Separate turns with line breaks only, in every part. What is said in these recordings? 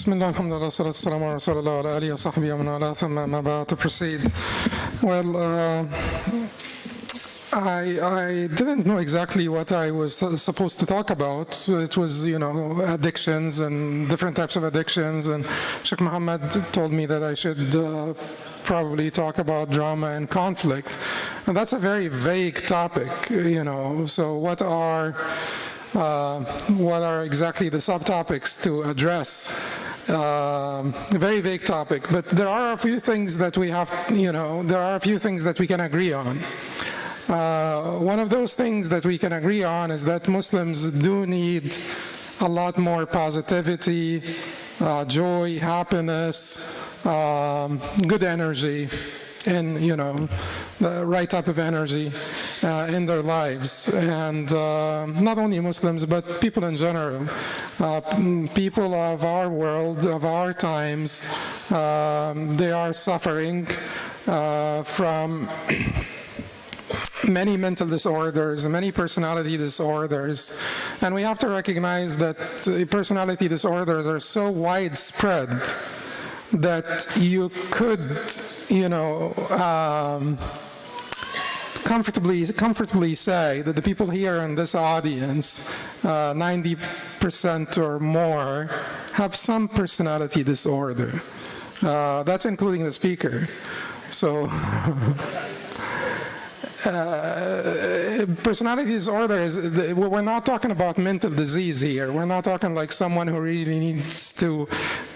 Bismillah, alhamdulillah, salatu wassalamu ala rasulillah wa ala alihi wa sahbihi wa man wala, thumma amma ba'd. To proceed, well, I didn't know exactly what I was supposed to talk about. It was, addictions and different types of addictions, and Sheikh Muhammad told me that I should probably talk about drama and conflict. And that's a very vague topic, so what are exactly the subtopics to address? Very vague topic, but there are a few things that we have, there are a few things that we can agree on. One of those things that we can agree on is that Muslims do need a lot more positivity, joy, happiness, good energy, and the right type of energy in their lives. And not only Muslims, but people in general, people of our world, of our times, they are suffering from many mental disorders, many personality disorders, and we have to recognize that personality disorders are so widespread that you could, comfortably say that the people here in this audience, 90% or more, have some personality disorder. That's including the speaker. So. Personality disorder is, we're not talking about mental disease here. We're not talking like someone who really needs to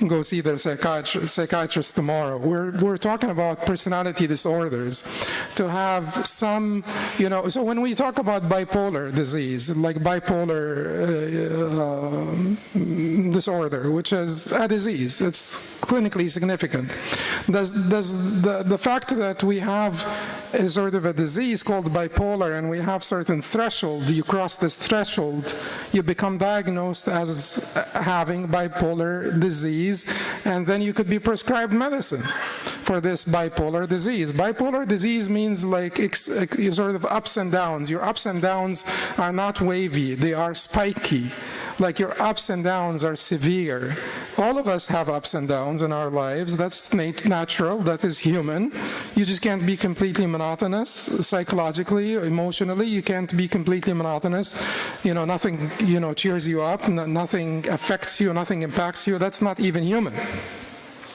go see their psychiatrist tomorrow. We're talking about personality disorders. To have some, so when we talk about bipolar disease, like bipolar disorder, which is a disease, it's clinically significant. Does the fact that we have a sort of a disease called bipolar, and we have certain threshold, you cross this threshold, you become diagnosed as having bipolar disease, and then you could be prescribed medicine for this bipolar disease. Bipolar disease means like sort of ups and downs. Your ups and downs are not wavy, they are spiky. Like your ups and downs are severe. All of us have ups and downs in our lives. That's natural, that is human. You just can't be completely monotonous psychologically, emotionally. You can't be completely monotonous. Nothing, cheers you up, nothing affects you, nothing impacts you. That's not even human.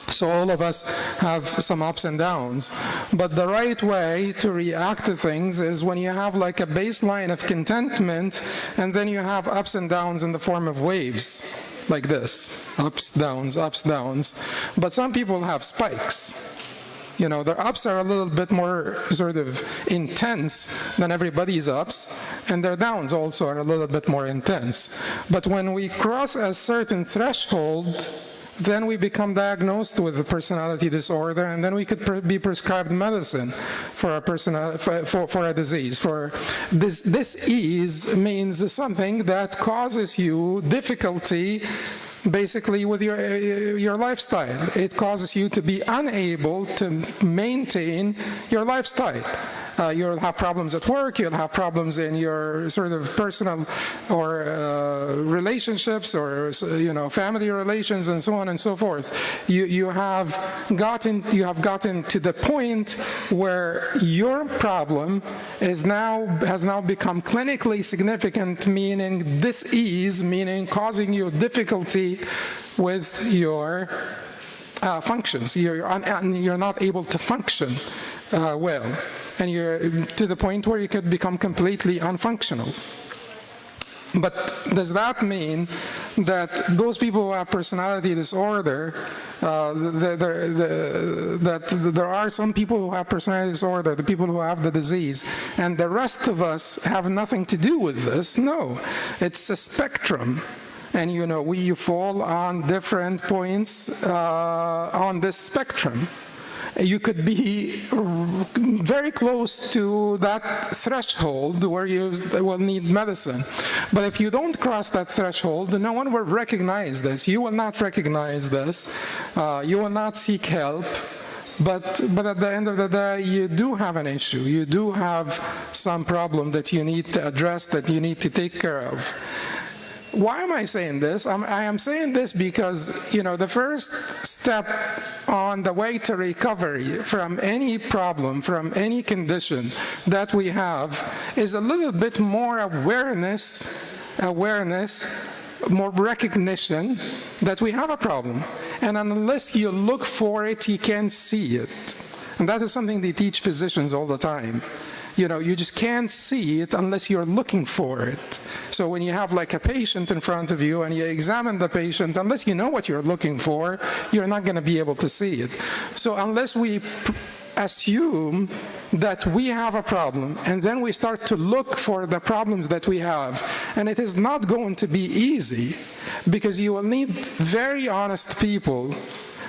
So all of us have some ups and downs. But the right way to react to things is when you have like a baseline of contentment, and then you have ups and downs in the form of waves, like this, ups, downs, ups, downs. But some people have spikes. Their ups are a little bit more sort of intense than everybody's ups, and their downs also are a little bit more intense. But when we cross a certain threshold, then we become diagnosed with a personality disorder, and then we could be prescribed medicine for a for a disease. For dis-ease means something that causes you difficulty basically with your lifestyle. It causes you to be unable to maintain your lifestyle. You'll have problems at work, you'll have problems in your sort of personal or relationships or family relations and so on and so forth. You have gotten to the point where your problem has now become clinically significant, meaning dis-ease, meaning causing you difficulty with your functions. You're not able to function well. And you're to the point where you could become completely unfunctional. But does that mean that those people who have personality disorder, that there are some people who have personality disorder, the people who have the disease, and the rest of us have nothing to do with this? No, it's a spectrum. And we fall on different points on this spectrum. You could be very close to that threshold where you will need medicine. But if you don't cross that threshold, no one will recognize this. You will not recognize this. You will not seek help. But at the end of the day, you do have an issue. You do have some problem that you need to address, that you need to take care of. Why am I saying this? I am saying this because, the first step on the way to recovery from any problem, from any condition that we have, is a little bit more awareness, more recognition that we have a problem. And unless you look for it, you can't see it. And that is something they teach physicians all the time. You just can't see it unless you're looking for it. So when you have like a patient in front of you and you examine the patient, unless you know what you're looking for, you're not going to be able to see it. So unless we assume that we have a problem and then we start to look for the problems that we have, and it is not going to be easy, because you will need very honest people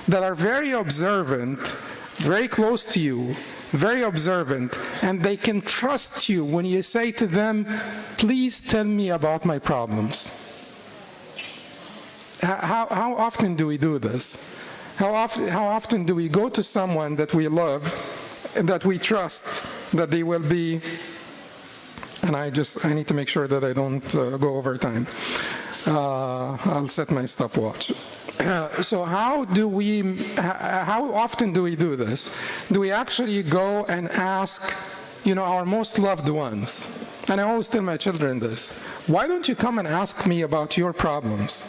that are very observant, very close to you, very observant, and they can trust you when you say to them, please tell me about my problems. How often do we do this? How often do we go to someone that we love, that we trust, that they will be, and I need to make sure that I don't go over time. I'll set my stopwatch. So how often do we do this? Do we actually go and ask, our most loved ones? And I always tell my children this: why don't you come and ask me about your problems?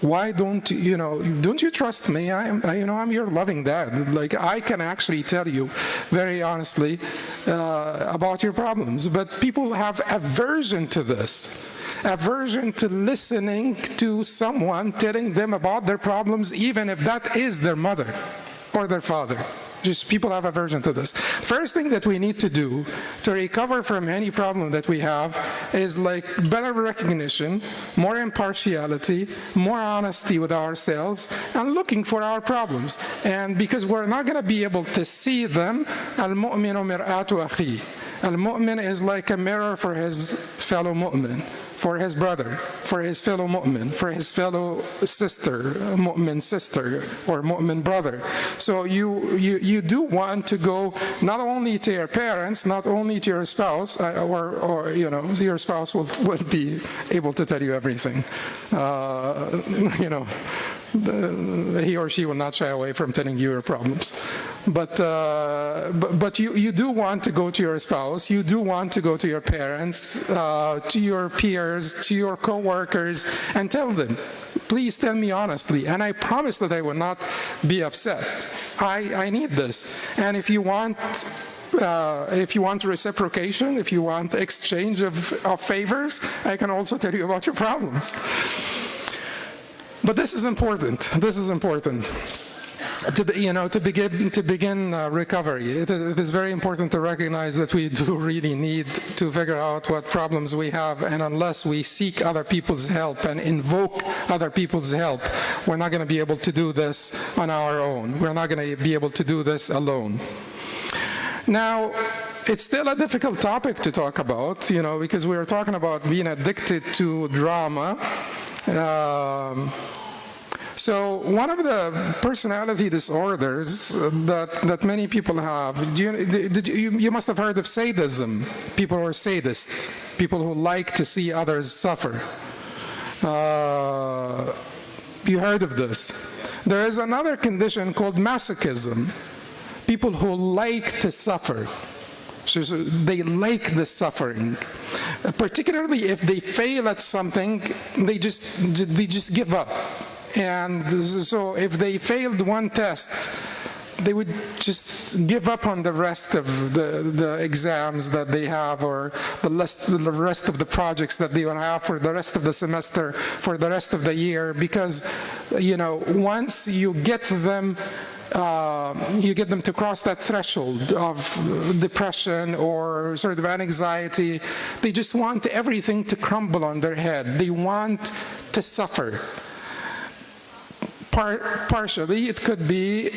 Why don't you trust me? I'm your loving dad. Like, I can actually tell you very honestly about your problems. But people have aversion to this. Aversion to listening to someone telling them about their problems, even if that is their mother or their father. Just people have aversion to this. First thing that we need to do to recover from any problem that we have is like better recognition, more impartiality, more honesty with ourselves, and looking for our problems. And because we're not going to be able to see them, al-mu'minu mir'atu akhi. Al-mu'min is like a mirror for his fellow mu'min, for his brother, for his fellow mu'min, for his fellow sister, mu'min sister, or mu'min brother. So you do want to go not only to your parents, not only to your spouse, or your spouse will be able to tell you everything. He or she will not shy away from telling you your problems. But you do want to go to your spouse, you do want to go to your parents, to your peers, to your co-workers, and tell them, please tell me honestly, and I promise that I will not be upset. I need this. And if you want reciprocation, if you want exchange of favors, I can also tell you about your problems. But this is important. This is important. To begin recovery, it is very important to recognize that we do really need to figure out what problems we have, and unless we seek other people's help and invoke other people's help, we're not going to be able to do this on our own. We're not going to be able to do this alone. Now, it's still a difficult topic to talk about, because we're talking about being addicted to drama. So one of the personality disorders that many people have, you must have heard of sadism. People who are sadists, people who like to see others suffer. You heard of this. There is another condition called masochism. People who like to suffer. So they like the suffering. Particularly if they fail at something, they just give up. And so if they failed one test, they would just give up on the rest of the exams that they have, or the rest of the projects that they will have for the rest of the semester, for the rest of the year, because once you get them to cross that threshold of depression or sort of anxiety, they just want everything to crumble on their head. They want to suffer. Partially, it could be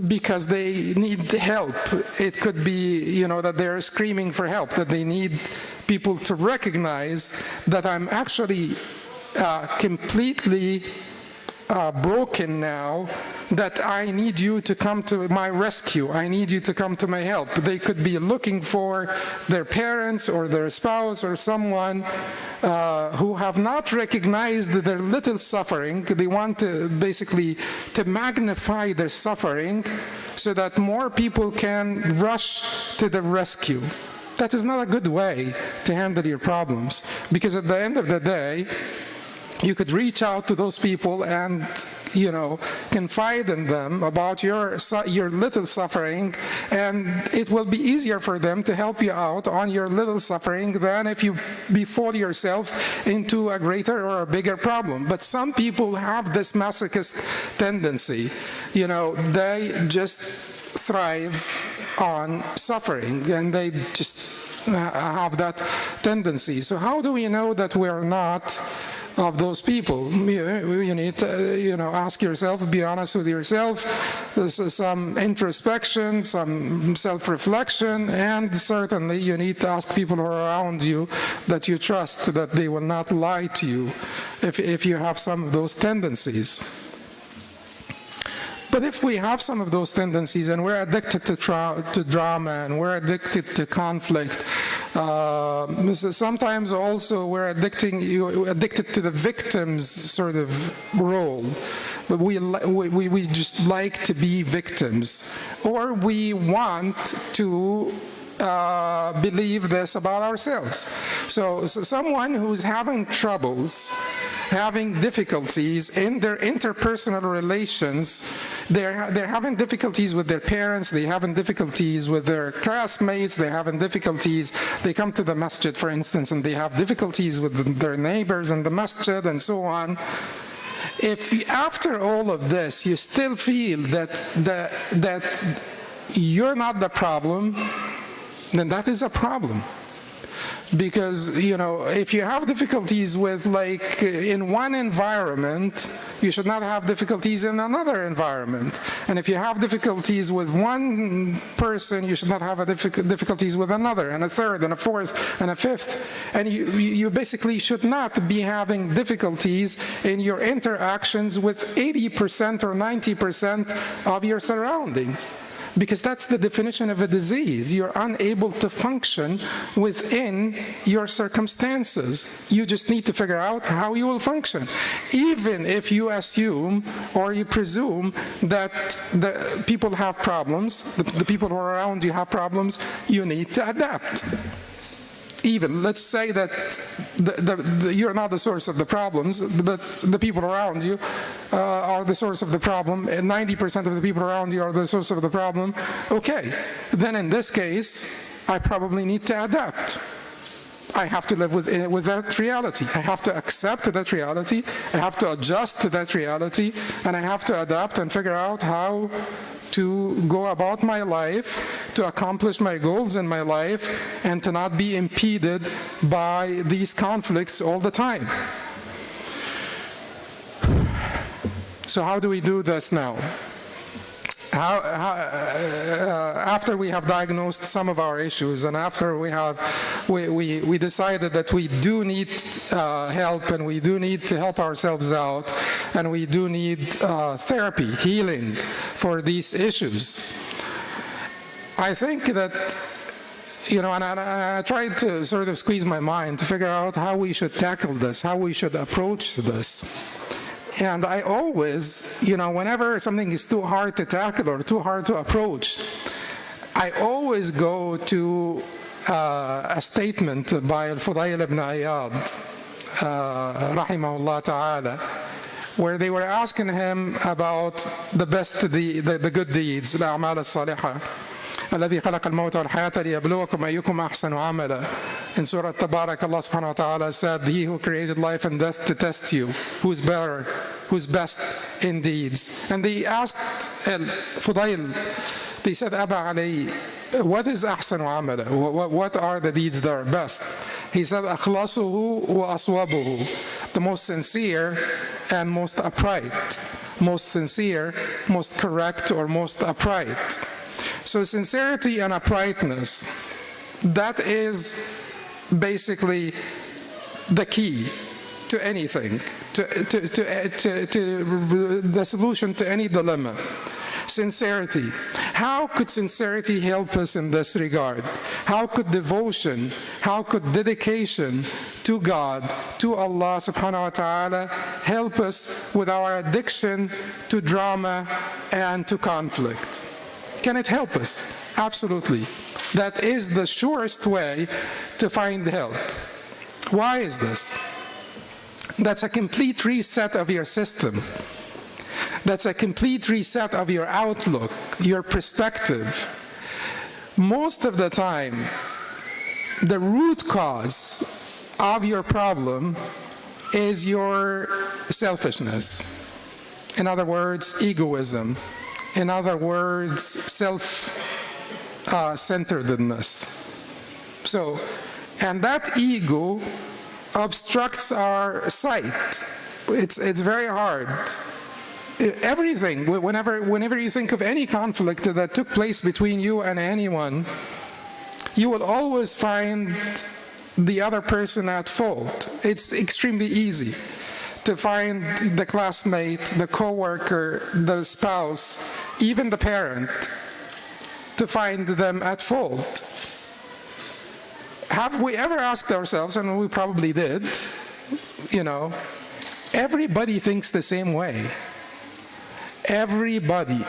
because they need help. It could be, that they're screaming for help, that they need people to recognize that I'm actually completely broken now, that I need you to come to my rescue. I need you to come to my help. They could be looking for their parents or their spouse or someone who have not recognized their little suffering. They want to basically to magnify their suffering so that more people can rush to the rescue. That is not a good way to handle your problems, because at the end of the day, you could reach out to those people and, confide in them about your little suffering, and it will be easier for them to help you out on your little suffering than if you fall yourself into a greater or a bigger problem. But some people have this masochist tendency. They just thrive on suffering, and they just have that tendency. So how do we know that we're not of those people? You need to, ask yourself, be honest with yourself. This is some introspection, some self-reflection, and certainly you need to ask people around you that you trust that they will not lie to you if you have some of those tendencies. But if we have some of those tendencies and we're addicted to drama and we're addicted to conflict, sometimes also we're addicted to the victim's sort of role. We just like to be victims, or we want to believe this about ourselves. So someone who's having troubles, having difficulties in their interpersonal relations, they're having difficulties with their parents, they're having difficulties with their classmates, they're having difficulties, they come to the masjid, for instance, and they have difficulties with their neighbors in the masjid and so on. If after all of this you still feel that you're not the problem, then that is a problem. Because, if you have difficulties with, in one environment, you should not have difficulties in another environment. And if you have difficulties with one person, you should not have difficulties with another, and a third, and a fourth, and a fifth. And you basically should not be having difficulties in your interactions with 80% or 90% of your surroundings. Because that's the definition of a disease. You're unable to function within your circumstances. You just need to figure out how you will function. Even if you assume or you presume that the people have problems, the people who are around you have problems, you need to adapt. Even, let's say that you're not the source of the problems, but the people around you are the source of the problem, and 90% of the people around you are the source of the problem. Okay, then in this case, I probably need to adapt. I have to live with that reality. I have to accept that reality. I have to adjust to that reality, and I have to adapt and figure out how to go about my life, to accomplish my goals in my life, and to not be impeded by these conflicts all the time. So how do we do this now? After we have diagnosed some of our issues, and after we decided that we do need help, and we do need to help ourselves out, and we do need therapy, healing for these issues, I think that, and I tried to sort of squeeze my mind to figure out how we should tackle this, how we should approach this. And I always, whenever something is too hard to tackle or too hard to approach, I always go to a statement by Al-Fudayl ibn Iyad, rahimahullah ta'ala, where they were asking him about the good deeds, الأعمال الصالحة. الذي خلق الموت والحياة ليبلوكم أيكم أحسن عملا. In Surah Tabarak, Allah subhanahu wa ta'ala said, He who created life and death to test you, who's better, who's best in deeds. And they asked Fudayl, they said, Aba alayhi, what is أحسن عملا? What are the deeds that are best? He said, أخلصه وأصوبه, the most sincere and most upright. Most sincere, most correct, or most upright. So sincerity and uprightness, that is basically the key to anything, to the solution to any dilemma. Sincerity. How could sincerity help us in this regard? How could devotion, how could dedication to God, to Allah subhanahu wa ta'ala, help us with our addiction to drama and to conflict? Can it help us? Absolutely. That is the surest way to find help. Why is this? That's a complete reset of your system. That's a complete reset of your outlook, your perspective. Most of the time, the root cause of your problem is your selfishness. In other words, egoism. In other words, self-centeredness. And that ego obstructs our sight. It's very hard. Everything, whenever you think of any conflict that took place between you and anyone, you will always find the other person at fault. It's extremely easy to find the classmate, the coworker, the spouse, even the parent, to find them at fault. Have we ever asked ourselves, and we probably did, everybody thinks the same way. Everybody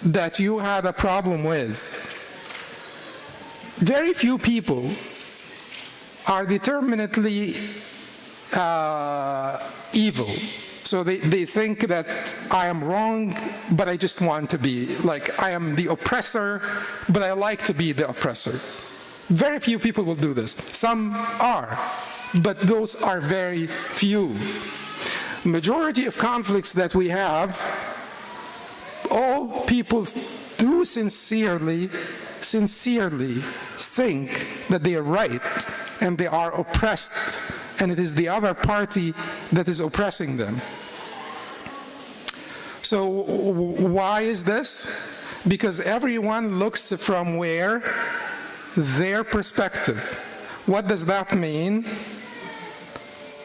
that you had a problem with, very few people are determinately evil. So they think that I am wrong, but I just want to be. Like, I am the oppressor, but I like to be the oppressor. Very few people will do this. Some are, but those are very few. Majority of conflicts that we have, all people do sincerely think that they are right and they are oppressed, and it is the other party that is oppressing them. So why is this? Because everyone looks from where? Their perspective. What does that mean?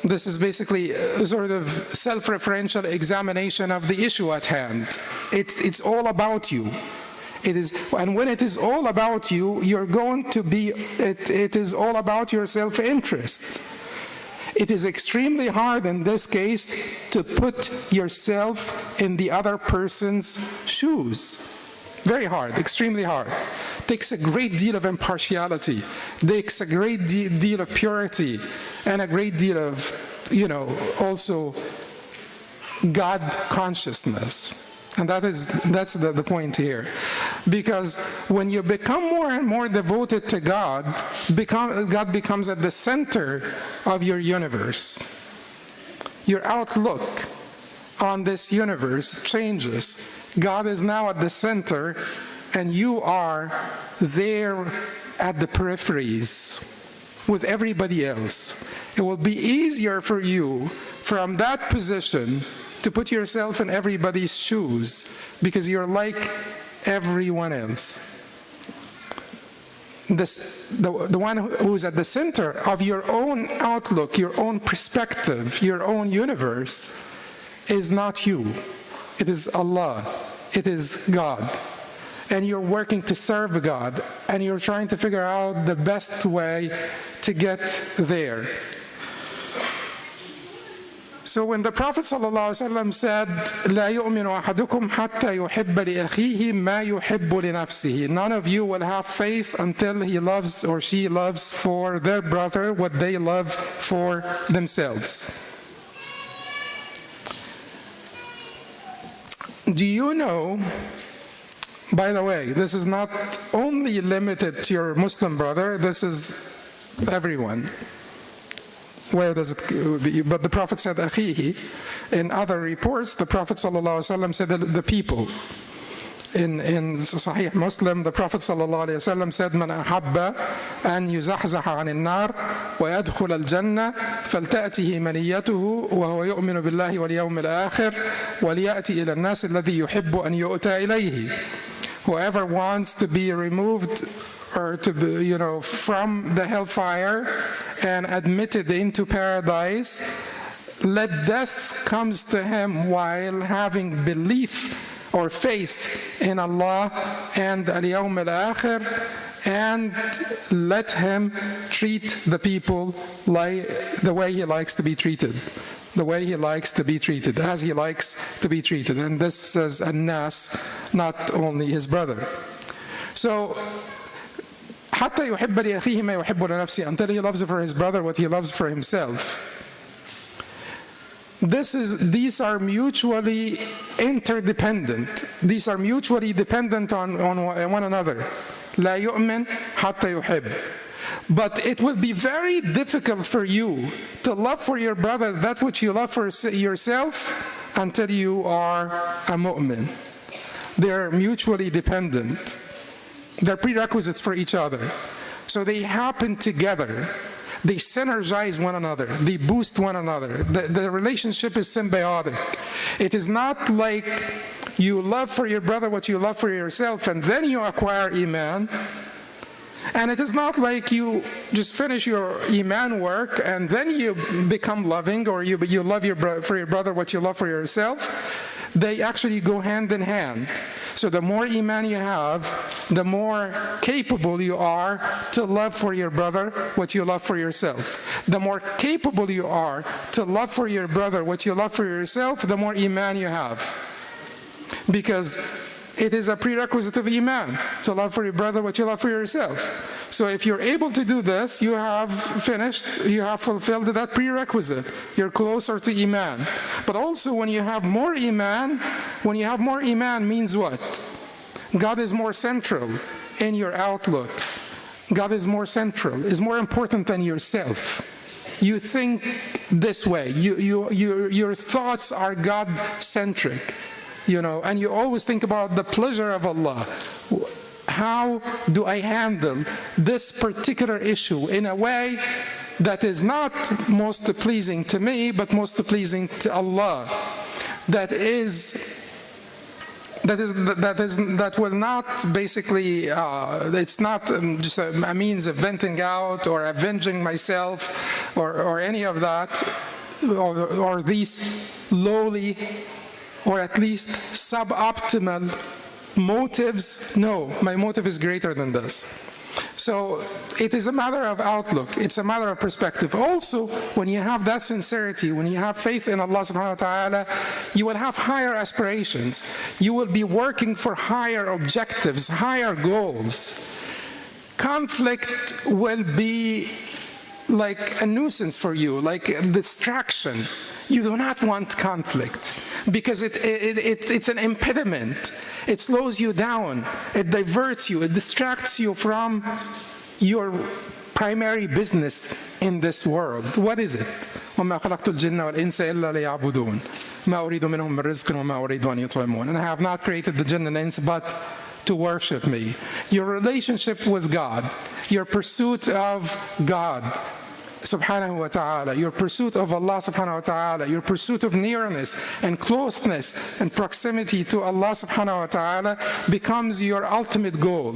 This is basically a sort of self-referential examination of the issue at hand. It's all about you. And when it is all about you, you're going to be, it is all about your self-interest. It is extremely hard in this case to put yourself in the other person's shoes. Very hard, extremely hard. Takes a great deal of impartiality, takes a great deal of purity, and a great deal of, also God consciousness. And that's the point here. Because when you become more and more devoted to God, God becomes at the center of your universe. Your outlook on this universe changes. God is now at the center, and you are there at the peripheries with everybody else. It will be easier for you from that position to put yourself in everybody's shoes, because you're like everyone else. The one who's at the center of your own outlook, your own perspective, your own universe, is not you. It is Allah. It is God. And you're working to serve God, and you're trying to figure out the best way to get there. So when the Prophet ﷺ said, لا يؤمن أحدكم حتى يحب لأخيه ما يحب لنفسه. None of you will have faith until he loves or she loves for their brother what they love for themselves. Do you know, by the way, this is not only limited to your Muslim brother, this is everyone. Where does it be? But the Prophet said, أخيه. In other reports, the Prophet ﷺ said the people. In Sahih Muslim, the Prophet ﷺ said, من أحب أن يزحزح عن النار ويدخل الجنة فلتأته منيته وهو يؤمن بالله واليوم الآخر وليأتي إلى الناس الذي يحب أن يؤتى إليه. Whoever wants to be removed or to be, from the hellfire and admitted into paradise, let death comes to him while having belief or faith in Allah and al-yawm al-akhir, and let him treat the people like the way he likes to be treated. The way he likes to be treated, as he likes to be treated. And this says an-nas, not only his brother. So, حتى يحب لأخيه ما يحب لنفسه, until he loves for his brother what he loves for himself. These are mutually interdependent. These are mutually dependent on one another. لا يؤمن حتى يحب. But it will be very difficult for you to love for your brother that which you love for yourself until you are a mu'min. They're mutually dependent. They're prerequisites for each other. So they happen together. They synergize one another. They boost one another. The relationship is symbiotic. It is not like you love for your brother what you love for yourself and then you acquire Iman. And it is not like you just finish your Iman work and then you become loving, or you love for your brother what you love for yourself. They actually go hand in hand. So the more Iman you have, the more capable you are to love for your brother what you love for yourself. The more capable you are to love for your brother what you love for yourself, the more Iman you have. Because it is a prerequisite of Iman to love for your brother what you love for yourself. So if you're able to do this, you have finished, you have fulfilled that prerequisite. You're closer to Iman. But also when you have more Iman means what? God is more central in your outlook. God is more central, is more important than yourself. You think this way. Your thoughts are God-centric. And you always think about the pleasure of Allah. How do I handle this particular issue in a way that is not most pleasing to me, but most pleasing to Allah? That will not basically, it's not just a means of venting out or avenging myself or any of that, or these lowly or at least suboptimal motives. No, my motive is greater than this. So it is a matter of outlook. It's a matter of perspective. Also, when you have that sincerity, when you have faith in Allah subhanahu wa ta'ala, you will have higher aspirations. You will be working for higher objectives, higher goals. Conflict will be like a nuisance for you, like a distraction. You do not want conflict because it's an impediment. It slows you down. It diverts you. It distracts you from your primary business in this world. What is it? وَمَا خَلَقْتُ الْجِنَّ وَالْإِنسَ إِلَّا لِيَعْبُدُونَ مَا أُرِيدُ مِنْهُم مِّن رِزْقٍ وَمَا أُرِيدُ أَن يُطْعِمُونَ. And I have not created the jinn and ins but to worship me. Your relationship with God, your pursuit of God subhanahu wa ta'ala, your pursuit of Allah subhanahu wa ta'ala, your pursuit of nearness and closeness and proximity to Allah subhanahu wa ta'ala becomes your ultimate goal.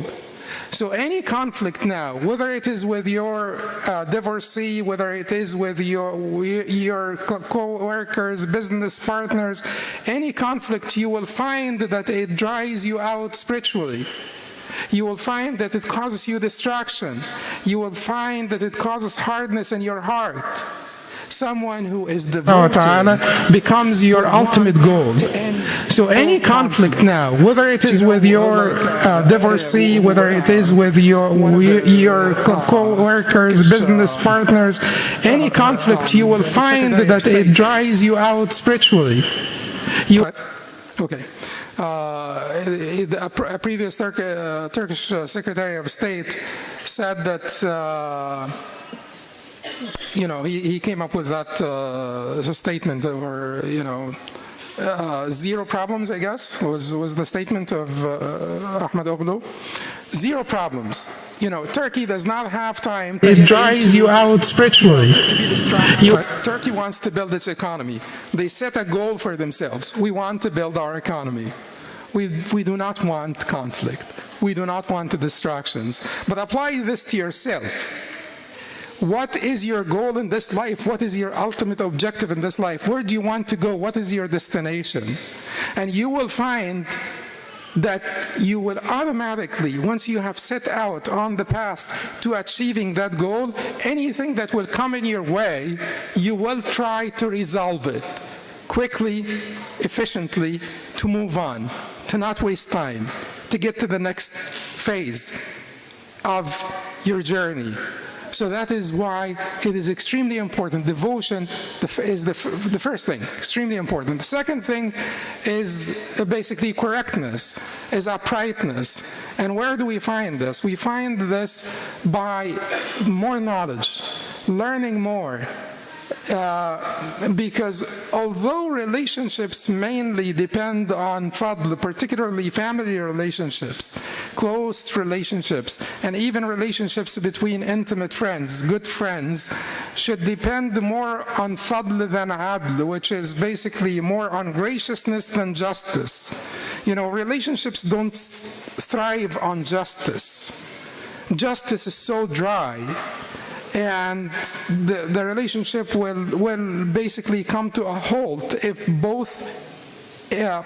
So any conflict now, whether it is with your divorcee, whether it is with your co-workers, business partners, any conflict, you will find that it dries you out spiritually. You will find that it causes you distraction. You will find that it causes hardness in your heart. Someone who is devoted becomes your ultimate goal. So any conflict now, whether it is with your divorcee, whether it is with your co-workers, business partners, any conflict, you will find that it dries you out spiritually. Okay. A previous Turkish Secretary of State said that, he came up with that statement, or, zero problems, I guess, was the statement of Ahmed Oglu. Zero problems. Turkey does not have time to... It dries you out spiritually. To be distracted. Turkey wants to build its economy. They set a goal for themselves. We want to build our economy. We do not want conflict. We do not want the distractions. But apply this to yourself. What is your goal in this life? What is your ultimate objective in this life? Where do you want to go? What is your destination? And you will find that you will automatically, once you have set out on the path to achieving that goal, anything that will come in your way, you will try to resolve it quickly, efficiently, to move on, to not waste time, to get to the next phase of your journey. So that is why it is extremely important. Devotion is the first thing, extremely important. The second thing is basically correctness, is uprightness. And where do we find this? We find this by more knowledge, learning more. Because although relationships mainly depend on fadl, particularly family relationships, close relationships, and even relationships between intimate friends, good friends, should depend more on fadl than adl, which is basically more on graciousness than justice. You know, relationships don't thrive on justice. Justice is so dry. And the relationship will basically come to a halt if both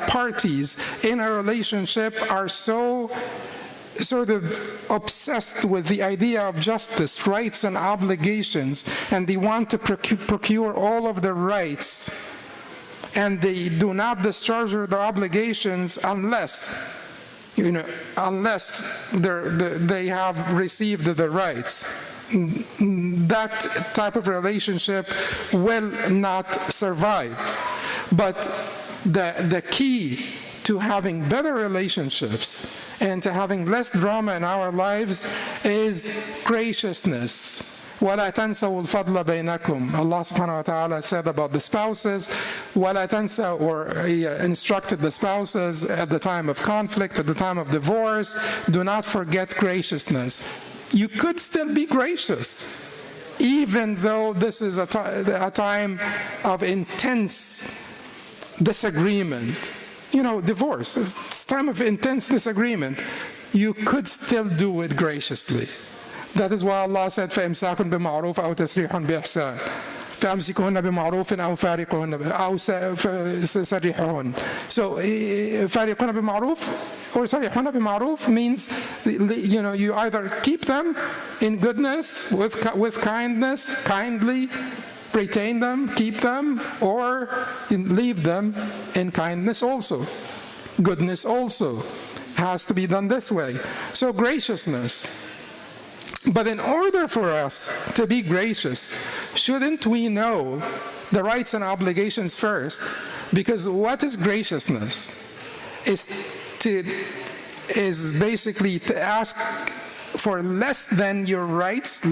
parties in a relationship are so sort of obsessed with the idea of justice, rights and obligations, and they want to procure all of their rights, and they do not discharge their obligations unless they have received the rights. That type of relationship will not survive. But the key to having better relationships and to having less drama in our lives is graciousness. وَلَا تَنْسَوُا الْفَضْلَ بَيْنَكُمْ. Allah subhanahu wa ta'ala said about the spouses, وَلَا تَنْسَوْا, or He instructed the spouses at the time of conflict, at the time of divorce, do not forget graciousness. You could still be gracious, even though this is a time of intense disagreement. You know, divorce is a time of intense disagreement. You could still do it graciously. That is why Allah said, فَإِمْسَاكٌ بِمَعْرُوفٍ أَوْ تَسْرِيحٌ بِإِحْسَانٍ فَأَمْسِكُهُنَّ بِمَعْرُوفٍ أَوْ فَارِقُهُنَّ أَوْ سَرِّحُهُنَّ. So فَارِقُهُنَّ بِمَعْرُوفٍ or سَرِّحُهُنَّ بِمَعْرُوف means, you know, you either keep them in goodness, with kindness, kindly, retain them, keep them, or leave them in kindness also. Goodness also has to be done this way. So graciousness. But in order for us to be gracious, shouldn't we know the rights and obligations first? Because what is graciousness? Is basically to ask for less than your rights,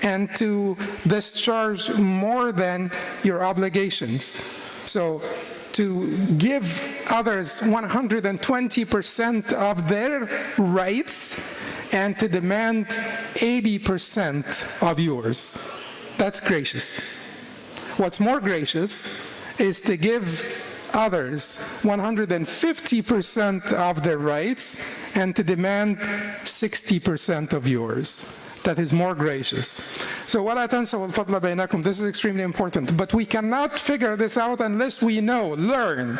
and to discharge more than your obligations. So to give others 120% of their rights and to demand 80% of yours. That's gracious. What's more gracious is to give others 150% of their rights and to demand 60% of yours. That is more gracious. So وَلَا تَنْسَوُا الْفَضْلَ بَيْنَكُمْ. This is extremely important. But we cannot figure this out unless we learn.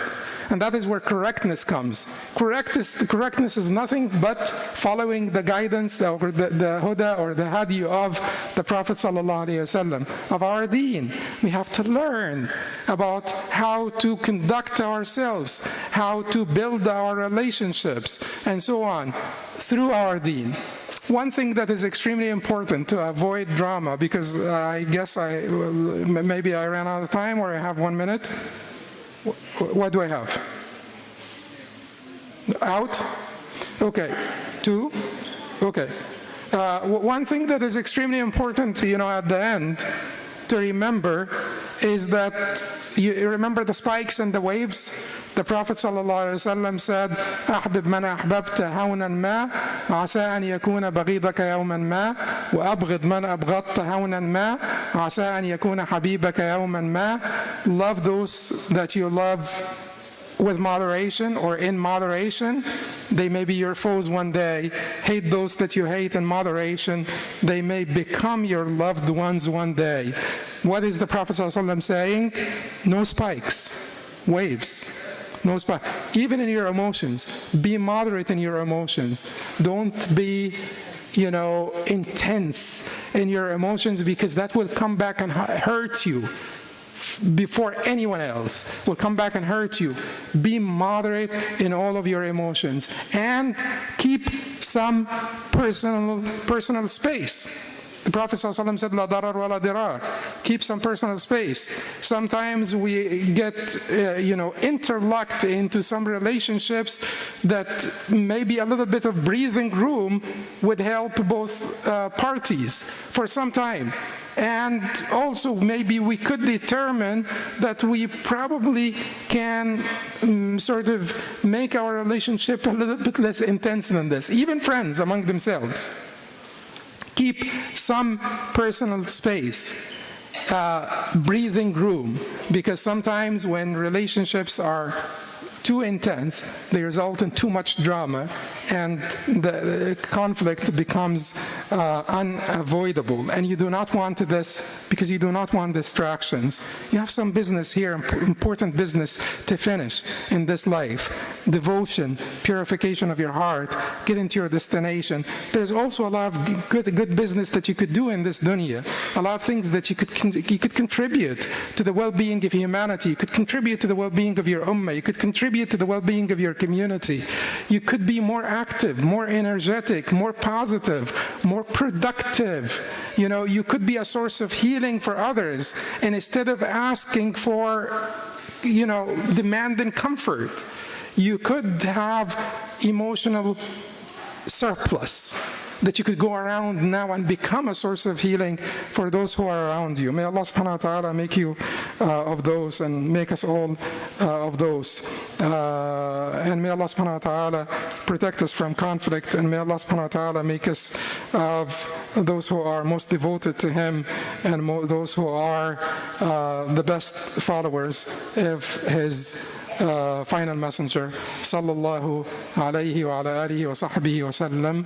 And that is where correctness comes. Correctness is nothing but following the guidance, or the huda or the hadi of the Prophet ﷺ, of our deen. We have to learn about how to conduct ourselves, how to build our relationships, and so on, through our deen. One thing that is extremely important to avoid drama, because I guess maybe I ran out of time, or I have 1 minute. What do I have? Out? Okay. 2? Okay. One thing that is extremely important, at the end to remember is that you remember the spikes and the waves. The Prophet ﷺ said, أحبب من أحببت هونا ما عسى أن يكون بغيضك يوما ما وأبغض من أبغضت هونا ما عسى أن يكون حبيبك يوما ما. Love those that you love with moderation or in moderation, They may be your foes one day. Hate those that you hate in moderation. They may become your loved ones one day. What is the Prophet ﷺ saying? No spikes, waves. No spike. Even in your emotions, be moderate in your emotions. Don't be, intense in your emotions, because that will come back and hurt you before anyone else will come back and hurt you. Be moderate in all of your emotions and keep some personal space. The Prophet ﷺ said, "La darar wa la dirar." Keep some personal space. Sometimes we get, interlocked into some relationships that maybe a little bit of breathing room would help both parties for some time. And also, maybe we could determine that we probably can sort of make our relationship a little bit less intense than this. Even friends among themselves. Keep some personal space, breathing room, because sometimes when relationships are too intense, they result in too much drama, and the conflict becomes unavoidable. And you do not want this, because you do not want distractions. You have some business here, important business to finish in this life. Devotion, purification of your heart, get into your destination. There's also a lot of good business that you could do in this dunya. A lot of things that you could contribute to the well-being of humanity. You could contribute to the well-being of your ummah. You could contribute to the well-being of your community. You could be more active, more energetic, more positive, more productive. You could be a source of healing for others, and instead of asking for, demanding comfort, you could have emotional surplus that you could go around now and become a source of healing for those who are around you. May Allah subhanahu wa ta'ala make you of those, and make us all of those. And may Allah subhanahu wa ta'ala protect us from conflict, and may Allah subhanahu wa ta'ala make us of those who are most devoted to Him, and those who are the best followers of His final messenger. Sallallahu alayhi wa ala alihi wa sahbihi wa sallam.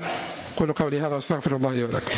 قولوا قولي هذا واستغفر الله لي ولكم.